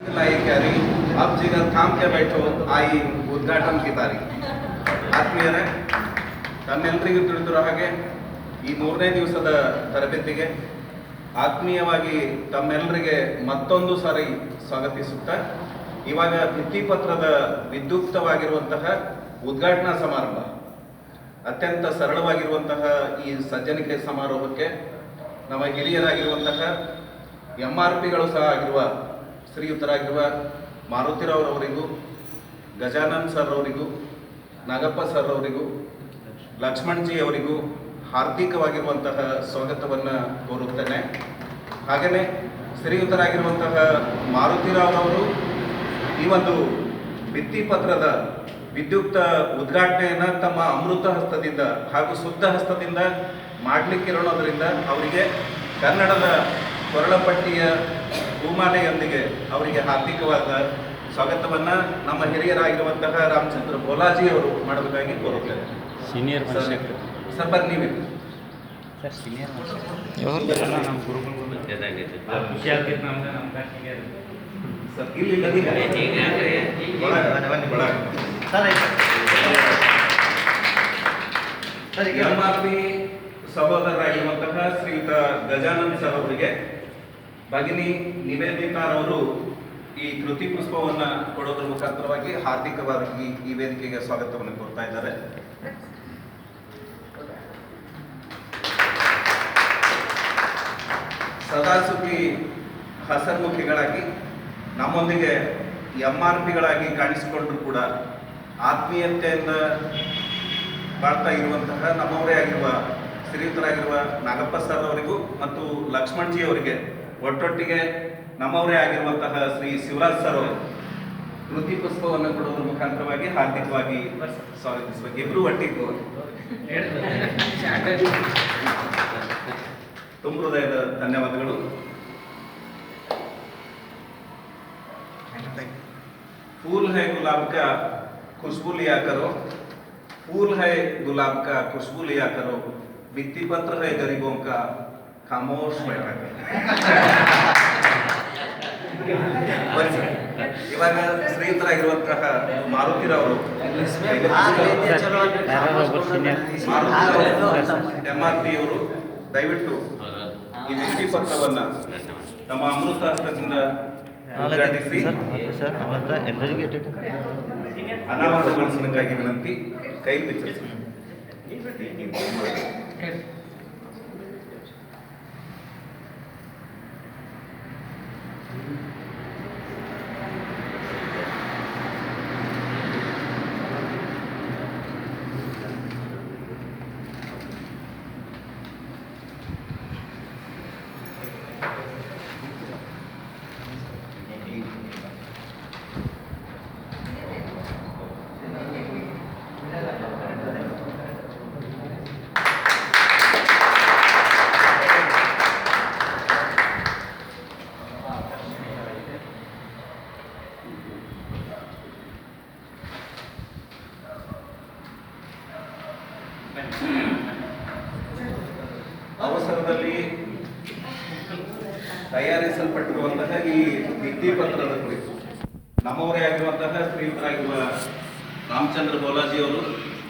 लाई क्या रही अब जिगर थाम के बैठो आई ಉದ್ಘಾಟನ की तारीख ಆತ್ಮೀಯರೇ, ತಮ್ಮೆಲ್ಲರಿಗೂ ತಿಳಿದಿರೋ ಹಾಗೆ ಈ 3ನೇ ದಿವಸದ ತರಬೇತಿಗೆ ಆತ್ಮೀಯವಾಗಿ ತಮ್ಮೆಲ್ಲರಿಗೆ ಮತ್ತೊಂದು ಸಾರಿ ಸ್ವಾಗತಿಸುತ್ತಾ ಇವಾಗ ಭಿತ್ತಿಪತ್ರದ ವಿದ್ಯುಕ್ತವಾಗಿರುವಂತಹ ಉದ್ಘಾಟನಾ ಸಮಾರಂಭ ಅತ್ಯಂತ ಸರಳವಾಗಿರುವಂತಹ ಈ ಸಜ್ಜನಿಕೆ ಸಮಾರೋಹಕ್ಕೆ ನಮ್ಮ ಹಿರಿಯರಾಗಿರುವಂತಹ MRPಗಳು ಸಹ ಆಗಿರುವ ಶ್ರೀಯುತರಾಗಿರುವ ಮಾರುತಿರಾವ್ರವರಿಗೂ, ಗಜಾನನ್ ಸರ್ ಅವರಿಗೂ, ನಾಗಪ್ಪ ಸರ್ ಅವರಿಗೂ, ಲಕ್ಷ್ಮಣ್ ಜಿ ಅವರಿಗೂ ಹಾರ್ದಿಕವಾಗಿರುವಂತಹ ಸ್ವಾಗತವನ್ನು ಕೋರುತ್ತೇನೆ. ಹಾಗೆಯೇ ಶ್ರೀಯುತರಾಗಿರುವಂತಹ ಮಾರುತಿರಾವ್ರವರು ಈ ಒಂದು ಭಿತ್ತಿಪತ್ರದ ವಿದ್ಯುಕ್ತ ಉದ್ಘಾಟನೆಯನ್ನು ತಮ್ಮ ಅಮೃತ ಹಸ್ತದಿಂದ ಹಾಗೂ ಶುದ್ಧ ಹಸ್ತದಿಂದ ಮಾಡಲಿಕ್ಕಿರೋದ್ರಿಂದ ಅವರಿಗೆ ಕನ್ನಡದ ಕೊರಳಪಟ್ಟಿಯ ಭೂಮಾಲೆಯೊಂದಿಗೆ ಅವರಿಗೆ ಹಾರ್ದಿಕವಾದ ಸ್ವಾಗತವನ್ನು ನಮ್ಮ ಹಿರಿಯರಾಗಿರುವಂತಹ ರಾಮಚಂದ್ರ ಬೋಲಾಜಿ ಅವರು ಮಾಡಬೇಕಾಗಿ ಕೋರುತ್ತೇನೆ. ಸೀನಿಯರ್ ಸರ್ ಬರ್ ನೀವೇ ಸರ್ ಸೀನಿಯರ್ ನಮ್ಮ ಗುರುಗಳು ಖುಷಿ ಆಗ್ತಿತ್ತು ನಮ್ಗೆ ಸರ್ ಇಲ್ಲಿ MRP ಸಹೋದರರಾಗಿರುವಂತಹ ಶ್ರೀಯುತ ಗಜಾನನ್ ಸರ್ ಅವರಿಗೆ ಭಗಿನಿ ನಿವೇದಿತಾರವರು ಈ ಕೃತಿ ಪುಷ್ಪವನ್ನು ಕೊಡೋದ್ರ ಮುಖಾಂತರವಾಗಿ ಹಾರ್ದಿಕವಾಗಿ ಈ ವೇದಿಕೆಗೆ ಸ್ವಾಗತವನ್ನು ಕೋರ್ತಾ ಇದ್ದಾರೆ. ಸದಾಸುಖಿ ಹಸನ್ಮುಖಿಗಳಾಗಿ ನಮ್ಮೊಂದಿಗೆ MRPಗಳಾಗಿ ಕಾಣಿಸಿಕೊಂಡ್ರು ಕೂಡ ಆತ್ಮೀಯತೆಯಿಂದ ಬಾಳ್ತಾ ಇರುವಂತಹ ನಮ್ಮವರೇ ಆಗಿರುವ ಶ್ರೀಯುತರಾಗಿರುವ ನಾಗಪ್ಪ ಸರ್ ಅವರಿಗೂ ಮತ್ತು ಲಕ್ಷ್ಮಣ್ ಜಿ ಅವರಿಗೆ ಒಟ್ಟೊಟ್ಟಿಗೆ ನಮ್ಮವರೇ ಆಗಿರುವಂತಹ ಶ್ರೀ ಶಿವರಾಜ್ ಸರ್ ಅವರು ಕೃತಿ ಪುಷ್ಪವನ್ನು ಕೊಡೋದ್ರ ಮುಖಾಂತರವಾಗಿ ಹಾರ್ದಿಕವಾಗಿ ಸ್ವಾಗತಿಸಬೇಕು. ಇಬ್ರು ಒಟ್ಟಿಗೆ ತುಂಬ ಹೃದಯದ ಧನ್ಯವಾದಗಳು. फूल है गुलाब का खुशबू लिया करो, फूल है गुलाब का खुशबू लिया करो, भित्ति पत्र है गरीबों का खामोश बैठा कर. ಇವಾಗ ಶ್ರೀಯುತರಾಗಿರುವಂತಹ ಮಾರುತಿರವರು MRP ಅವರು ದಯವಿಟ್ಟು ಈ ಭಿತ್ತಿ ಪತ್ರವನ್ನ ನಮ್ಮ ಅಮೃತ ಹಸ್ತದಿಂದ ಉದ್ಘಾಟಿಸಿ ಅನಾವರಣಗೊಳಿಸಬೇಕಾಗಿ ವಿನಂತಿ. ಕೈ ವಿಚಾರಿಸಿ. ಅವಸರದಲ್ಲಿ ತಯಾರಿಸಲ್ಪಟ್ಟಿರುವಂತಹ ಈ ಭಿತ್ತಿ ಪತ್ರದ ಕುರಿತು ನಮ್ಮವರೇ ಆಗಿರುವಂತಹ ಶ್ರೀಯುತರಾಗಿರುವ ರಾಮಚಂದ್ರ ಬೋಲಾಜಿ ಅವರು